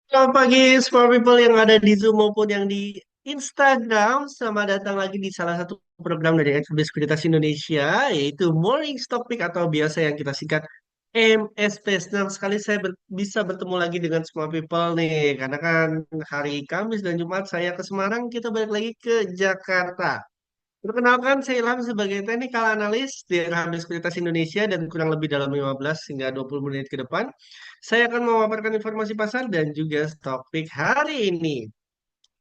Selamat pagi, semua people yang ada di Zoom maupun yang di Instagram. Selamat datang lagi di salah satu program dari Ekspedisi Sekuritas Indonesia, yaitu Morning Topic atau biasa yang kita singkat MSP. Senang sekali saya bisa bertemu lagi dengan semua people nih, karena kan hari Kamis dan Jumat saya ke Semarang, kita balik lagi ke Jakarta. Perkenalkan, saya Ilham sebagai technical analyst di Ekspedisi Sekuritas Indonesia dan kurang lebih dalam 15 hingga 20 menit ke depan. Saya akan memaparkan informasi pasar dan juga topik hari ini.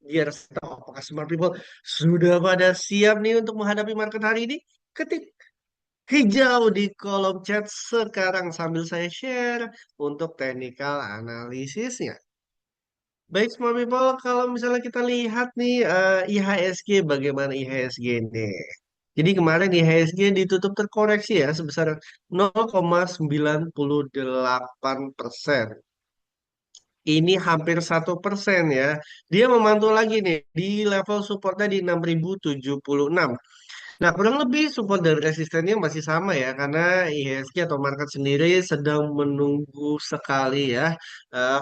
Biar tahu apakah smart people sudah pada siap nih untuk menghadapi market hari ini? Ketik hijau di kolom chat sekarang sambil saya share untuk technical analisisnya. Baik, smart people, kalau misalnya kita lihat nih IHSG, bagaimana IHSG nih? Jadi kemarin IHSG ditutup terkoreksi ya sebesar 0,98%. Ini hampir 1% ya. Dia memantul lagi nih di level supportnya di 6.076. Nah, kurang lebih support dan resistennya masih sama ya, karena IHSG atau market sendiri sedang menunggu sekali ya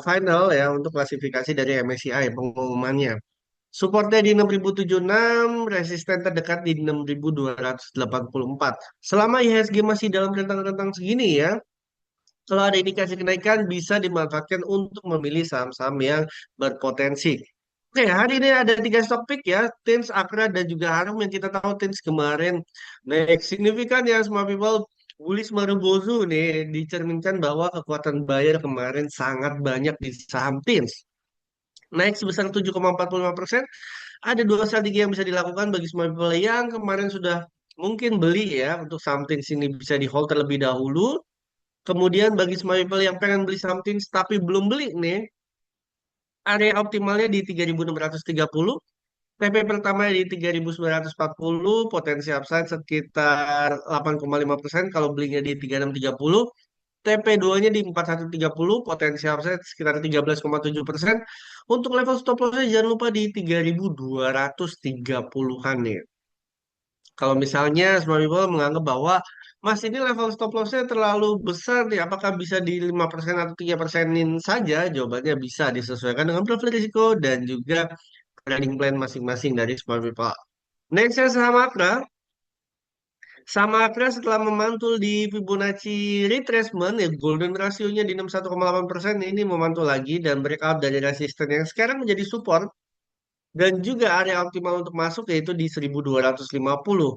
final ya untuk klasifikasi dari MSCI pengumumannya. Supportnya di 6.076, resisten terdekat di 6.284. Selama IHSG masih dalam rentang-rentang segini ya, kalau ada indikasi kenaikan bisa dimanfaatkan untuk memilih saham-saham yang berpotensi. Oke, hari ini ada tiga stock pick ya, Tins, Akra, dan juga Harum yang kita tahu Tins kemarin naik signifikan ya, semua people. Bullish Marubozu nih dicerminkan bahwa kekuatan buyer kemarin sangat banyak di saham Tins. Naik sebesar 7,45%. Ada dua strategi yang bisa dilakukan bagi semua people yang kemarin sudah mungkin beli ya untuk saham Tins ini bisa di hold terlebih dahulu. Kemudian bagi semua people yang pengen beli something tapi belum beli nih, area optimalnya di 3.630, TP pertama di 3.940, potensi upside sekitar 8,5%, kalau belinya di 3630, TP 2-nya di 4130, potensi upside sekitar 13,7%. Untuk level stop loss jangan lupa di 3.230-an nih. Kalau misalnya semua people menganggap bahwa Mas ini level stop lossnya terlalu besar nih, apakah bisa di 5% atau 3%-in saja? Jawabannya bisa disesuaikan dengan profil risiko dan juga trading plan masing-masing dari semua people. Nextnya saham Akra. Saham Akra setelah memantul di Fibonacci retracement, ya golden rasionya di 61,8%, ini memantul lagi dan breakout dari resisten yang sekarang menjadi support dan juga area optimal untuk masuk yaitu di 1250.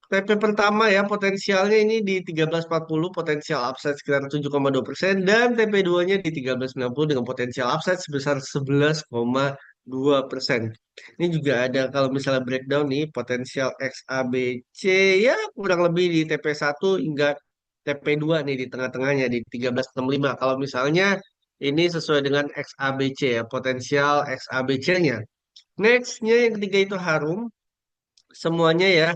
TP pertama ya potensialnya ini di 1340, potensial upside sekitar 7,2% dan TP 2-nya di 1390 dengan potensial upside sebesar 11,2%. Ini juga ada kalau misalnya breakdown nih potensial XABC ya kurang lebih di TP 1 hingga TP 2 nih di tengah-tengahnya di 1365. Kalau misalnya ini sesuai dengan XABC ya potensial XABC-nya. Nextnya yang ketiga itu Harum. Semuanya ya,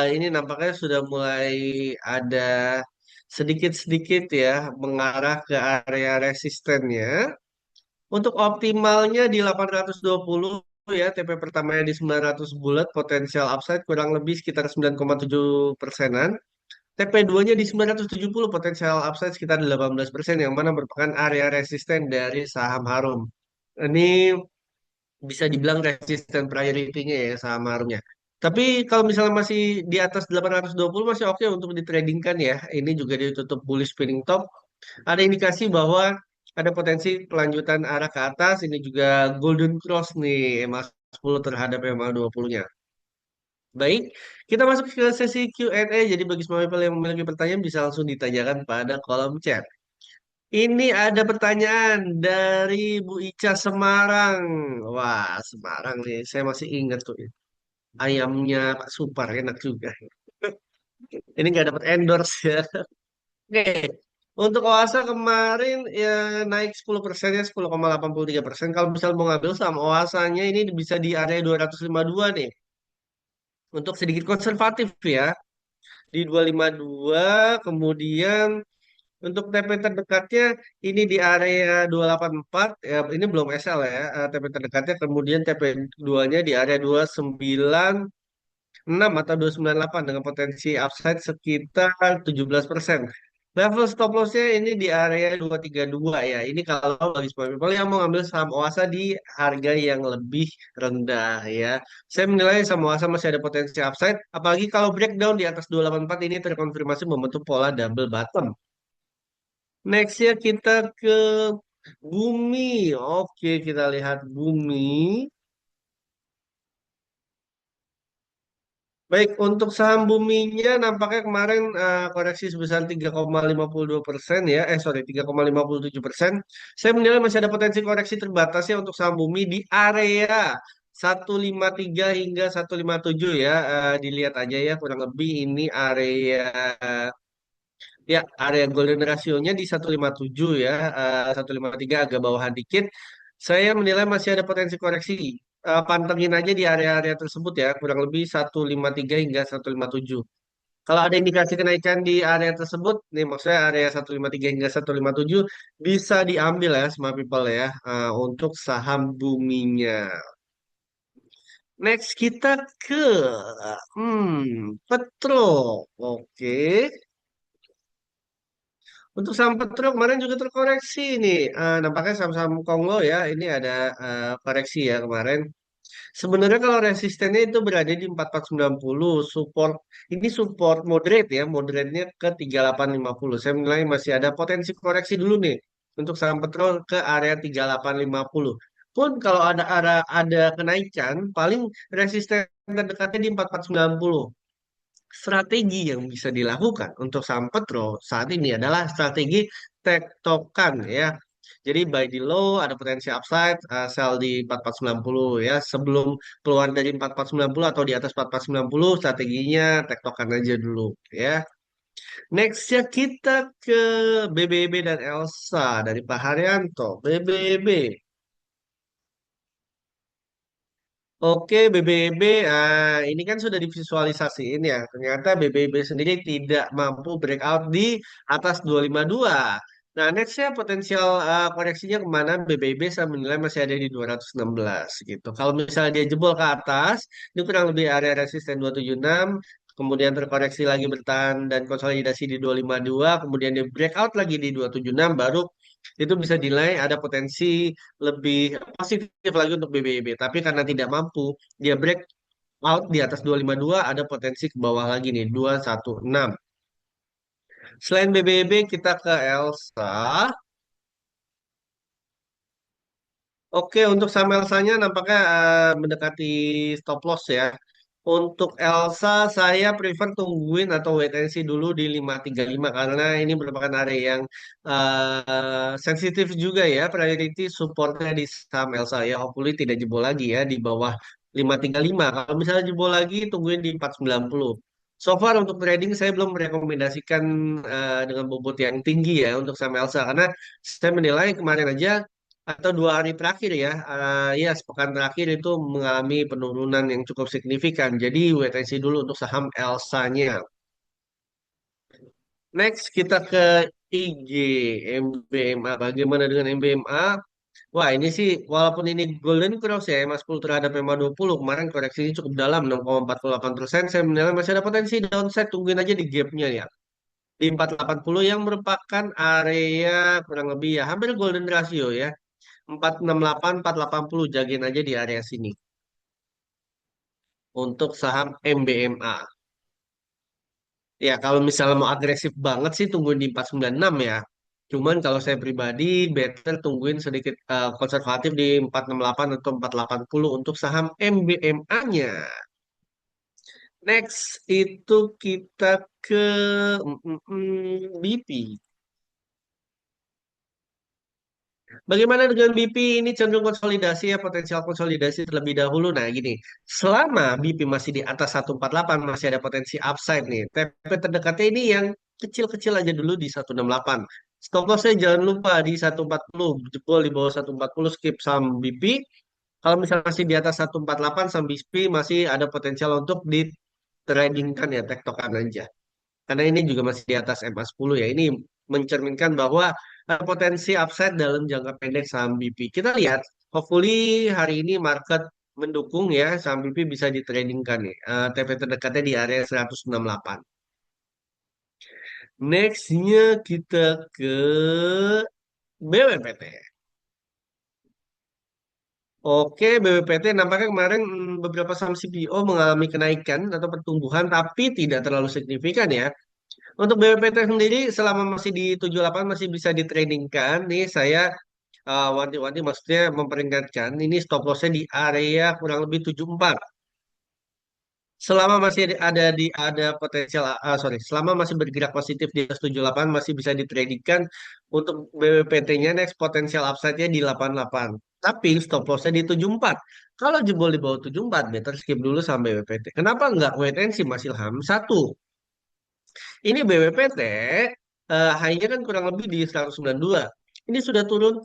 ini nampaknya sudah mulai ada sedikit-sedikit ya mengarah ke area resistennya. Untuk optimalnya di 820 ya, TP pertamanya di 900 bulat, potensial upside kurang lebih sekitar 9,7%-an. TP 2-nya di 970, potensial upside sekitar 18%, yang mana merupakan area resisten dari saham Harum. Ini bisa dibilang resisten priority-nya ya saham Harumnya. Tapi kalau misalnya masih di atas 820 masih oke untuk ditradingkan ya. Ini juga ditutup bullish spinning top. Ada indikasi bahwa ada potensi kelanjutan arah ke atas. Ini juga golden cross nih MA10 terhadap MA20-nya. Baik, kita masuk ke sesi Q&A. Jadi bagi semua people yang memiliki pertanyaan bisa langsung ditanyakan pada kolom chat. Ini ada pertanyaan dari Bu Ica Semarang. Wah, Semarang nih. Saya masih ingat tuh. Ayamnya Pak Supar, enak juga. Ini nggak dapat endorse ya. Oke. Untuk Oasa kemarin ya naik 10% ya 10,83%. Kalau misal mau ngambil saham Oasanya ini bisa di area 252 nih. Untuk sedikit konservatif ya. Di 252 kemudian untuk TP terdekatnya ini di area 284 ya ini belum SL ya TP terdekatnya kemudian TP 2-nya di area 296 atau 298 dengan potensi upside sekitar 17%. Level stop lossnya ini di area 232 ya. Ini kalau bagi small people yang mau ngambil saham Oasa di harga yang lebih rendah ya. Saya menilai saham Oasa masih ada potensi upside. Apalagi kalau breakdown di atas 284 ini terkonfirmasi membentuk pola double bottom. Next ya kita ke Bumi. Oke, kita lihat Bumi. Baik, untuk saham buminya nampaknya kemarin koreksi sebesar 3,52% ya. Sorry, 3,57%. Saya menilai masih ada potensi koreksi terbatas ya untuk saham bumi di area 153 hingga 157 ya. Dilihat aja ya, kurang lebih ini area ya area golden ratio-nya di 157 ya. 153 agak bawahan dikit. Saya menilai masih ada potensi koreksi. Pantengin aja di area-area tersebut ya, kurang lebih 153 hingga 157. Kalau ada indikasi kenaikan di area tersebut, nih maksudnya area 153 hingga 157 bisa diambil ya smart people ya untuk saham buminya. Next kita ke Petro. Oke. Untuk saham Petro kemarin juga terkoreksi nih. Nampaknya saham-saham Kongo ya, ini ada koreksi ya kemarin. Sebenarnya kalau resistennya itu berada di 4490, support ini support moderate ya, moderate-nya ke 3850. Saya menilai masih ada potensi koreksi dulu nih untuk saham petrol ke area 3850. Pun kalau ada kenaikan, paling resisten terdekatnya di 4490. Strategi yang bisa dilakukan untuk saham petro saat ini adalah strategi tektokan ya. Jadi buy di low ada potensi upside, sell di 4490 ya. Sebelum keluar dari 4490 atau di atas 4490 strateginya tektokan aja dulu ya. Next ya kita ke BBB dan Elsa dari Pak Haryanto. BBB. Oke, BBB, ini kan sudah divisualisasiin ya. Ternyata BBB sendiri tidak mampu breakout di atas 252. Nah, nextnya potensial koreksinya kemana? BBB saya menilai masih ada di 216 gitu. Kalau misalnya dia jebol ke atas, ini kurang lebih area resisten 276, kemudian terkoreksi lagi bertahan dan konsolidasi di 252, kemudian dia breakout lagi di 276, baru itu bisa dinilai ada potensi lebih positif lagi untuk BBB. Tapi karena tidak mampu, dia break out di atas 252, ada potensi ke bawah lagi nih, 216. Selain BBB, kita ke Elsa. Oke, untuk saham Elsanya nampaknya mendekati stop loss ya. Untuk Elsa, saya prefer tungguin atau wait and see dulu di 535 karena ini merupakan area yang sensitif juga ya. Priority supportnya di saham Elsa ya. Hopefully tidak jebol lagi ya di bawah 535. Kalau misalnya jebol lagi, tungguin di 490. So far untuk trading saya belum merekomendasikan dengan bobot yang tinggi ya untuk saham Elsa karena saya menilai kemarin aja atau 2 hari terakhir ya, ya sepekan terakhir itu mengalami penurunan yang cukup signifikan. Jadi wait and see dulu untuk saham Elsa-nya. Next kita ke IG MBMA. Bagaimana dengan MBMA? Wah ini sih walaupun ini golden cross ya MA10 terhadap MA20 kemarin koreksinya cukup dalam 6,48%. Saya menilai masih ada potensi downside. Tungguin aja di gapnya ya. Di 480 yang merupakan area kurang lebih ya hampir golden ratio ya. 468, 480 jagain aja di area sini untuk saham MBMA. Ya, kalau misalnya mau agresif banget sih tungguin di 496 ya. Cuman kalau saya pribadi better tungguin sedikit konservatif di 468 atau 480 untuk saham MBMA-nya. Next itu kita ke BP. Bagaimana dengan BP ini cenderung konsolidasi ya, potensial konsolidasi terlebih dahulu. Nah, gini, selama BP masih di atas 148 masih ada potensi upside nih. TP terdekatnya ini yang kecil-kecil aja dulu di 168. Stop loss-nya jangan lupa di 140, jebol di bawah 140 skip saham BP. Kalau misalnya masih di atas 148 saham BP masih ada potensial untuk di tradingkan ya, tektokan aja. Karena ini juga masih di atas MA10 ya. Ini mencerminkan bahwa potensi upside dalam jangka pendek saham BP. Kita lihat, hopefully hari ini market mendukung ya saham BP bisa ditradingkan nih. TP terdekatnya di area 168. Nextnya kita ke BWPT. Oke, BWPT nampaknya kemarin beberapa saham CPO mengalami kenaikan atau pertumbuhan, tapi tidak terlalu signifikan ya. Untuk BWPT sendiri selama masih di 78 masih bisa ditradingkan. Nih saya wanti-wanti maksudnya memperingatkan ini stop lossnya di area kurang lebih 74. Selama masih ada potensial sorry, selama masih bergerak positif di atas 78 masih bisa ditradingkan untuk BWPT-nya next potensial upside-nya di 88. Tapi stop loss-nya di 74. Kalau jebol di bawah 74, better skip dulu sama BWPT. Kenapa nggak wait and see Mas Ilham? Satu, ini BWPT high-nya kan kurang lebih di 192. Ini sudah turun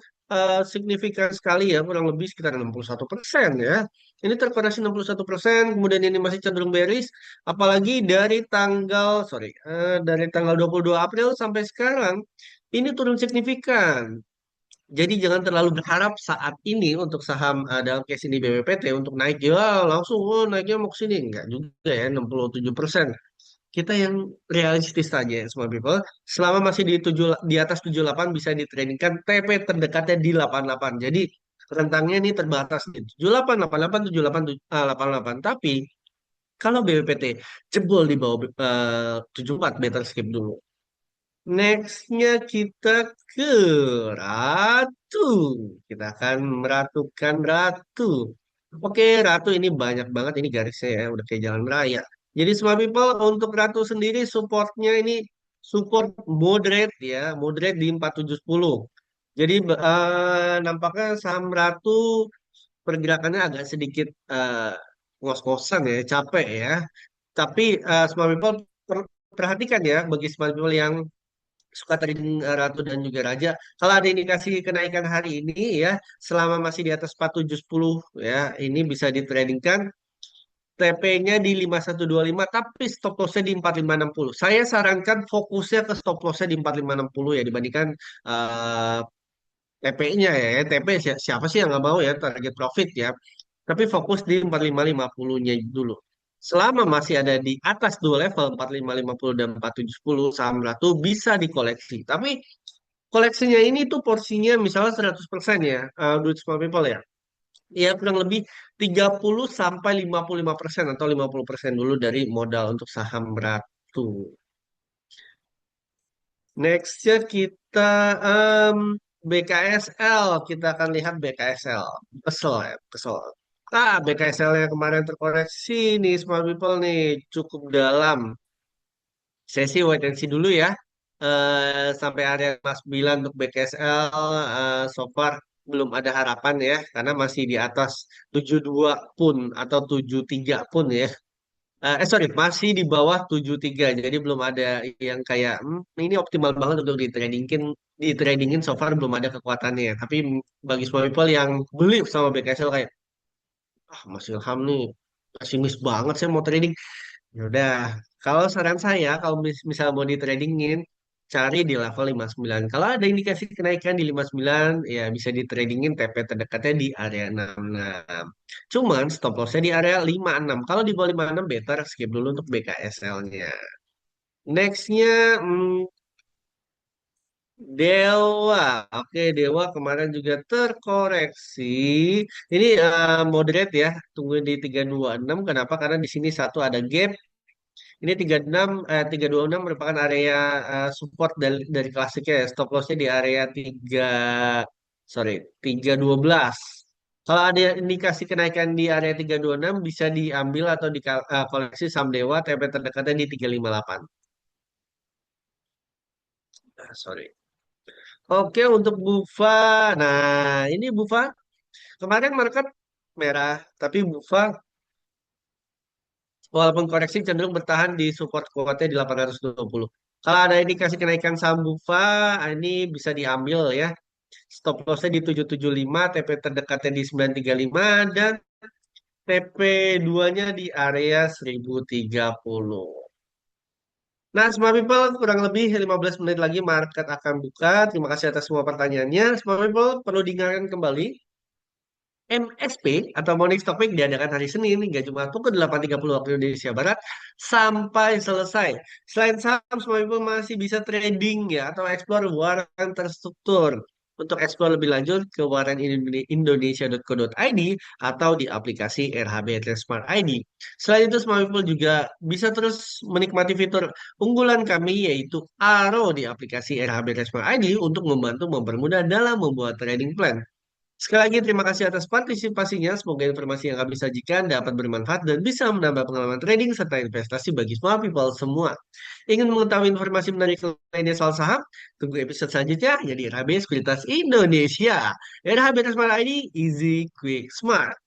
signifikan sekali ya, kurang lebih sekitar 61% ya. Ini terkoreksi 61%, kemudian ini masih cenderung bearish, apalagi dari tanggal 22 April sampai sekarang, ini turun signifikan. Jadi jangan terlalu berharap saat ini untuk saham dalam case ini BWPT untuk naik ya langsung naiknya mau ke sini enggak juga ya 67%. Kita yang realistis saja ya, semua people. Selama masih di atas 78 bisa ditradingkan TP terdekatnya di 88. Jadi rentangnya ini terbatas di 78, 88, 78, 88. Tapi kalau BBPT jebol di bawah 74, better skip dulu. Nextnya kita ke Ratu. Kita akan meratukan Ratu. Oke, Ratu ini banyak banget ini garisnya ya, udah kayak jalan raya. Jadi semua people untuk Ratu sendiri supportnya ini support moderate ya, moderate di 4710. Jadi nampaknya saham Ratu pergerakannya agak sedikit ngos-ngosan ya, capek ya. Tapi semua people perhatikan ya bagi semua people yang suka trading Ratu dan juga Raja. Kalau ada indikasi kenaikan hari ini ya, selama masih di atas 4710 ya, ini bisa ditradingkan. TP-nya di 5125 tapi stop loss-nya di 4560. Saya sarankan fokusnya ke stop loss-nya di 4560 ya dibandingkan TP-nya ya. TP siapa sih yang nggak mau ya target profit ya. Tapi fokus di 4550-nya dulu. Selama masih ada di atas dua level 4550 dan 4710 saham Ratu bisa dikoleksi. Tapi koleksinya ini tuh porsinya misalnya 100% ya, duit small people ya. Ya kurang lebih 30 sampai 55% atau 50% dulu dari modal untuk saham Ratu. Nextnya kita BKSL. Kita akan lihat BKSL. Kesel ya, kesel. BKSL yang kemarin terkoreksi nih, small people nih, cukup dalam. Saya sih wait and see dulu ya. Sampai area 59 untuk BKSL so far belum ada harapan ya karena masih di atas 72 pun atau 73 pun ya. Sorry, masih di bawah 73. Jadi belum ada yang kayak ini optimal banget untuk di tradingin so far belum ada kekuatannya. Tapi bagi semua people yang beli sama BKSL kayak Mas Ilham nih pesimis banget saya mau trading. Ya udah, kalau saran saya, kalau misal mau di tradingin, cari di level 59. Kalau ada indikasi kenaikan di 59, ya bisa di tradingin TP terdekatnya di area 66. Cuman stop lossnya di area 56. Kalau di bawah 56, better skip dulu untuk BKSL-nya. Nextnya, Dewa. Oke, Dewa kemarin juga terkoreksi. Ini moderate ya, tunggu di 326. Kenapa? Karena di sini satu ada gap. Ini 36, 326 merupakan area support dari klasiknya ya. Stop lossnya di area 312. Kalau ada indikasi kenaikan di area 326 bisa diambil atau dikoleksi saham Dewa TP terdekatnya di 358. Sorry. Oke untuk Bufa. Nah, ini Bufa kemarin market merah, tapi Bufa walaupun koreksi cenderung bertahan di support kuatnya di 820. Kalau ada indikasi kenaikan saham Bufa, ini bisa diambil ya. Stop lossnya di 775, TP terdekatnya di 935, dan TP 2-nya di area 1030. Nah, semua people kurang lebih 15 menit lagi market akan buka. Terima kasih atas semua pertanyaannya. Semua people perlu diingatkan kembali. MSP atau Morning Stock Week diadakan hari Senin hingga Jumat pukul 8.30 waktu Indonesia Barat sampai selesai. Selain saham, semua people masih bisa trading ya atau explore waran terstruktur. Untuk explore lebih lanjut ke waran.indonesia.co.id atau di aplikasi RHB Trade Smart ID. Selain itu, semua people juga bisa terus menikmati fitur unggulan kami yaitu ARO di aplikasi RHB Trade Smart ID untuk membantu mempermudah dalam membuat trading plan. Sekali lagi terima kasih atas partisipasinya. Semoga informasi yang kami sajikan dapat bermanfaat dan bisa menambah pengalaman trading serta investasi bagi semua people semua. Ingin mengetahui informasi menarik lainnya soal saham? Tunggu episode selanjutnya. Jadi RHB Sekuritas Indonesia. RHB Smart ID, Easy, Quick, Smart.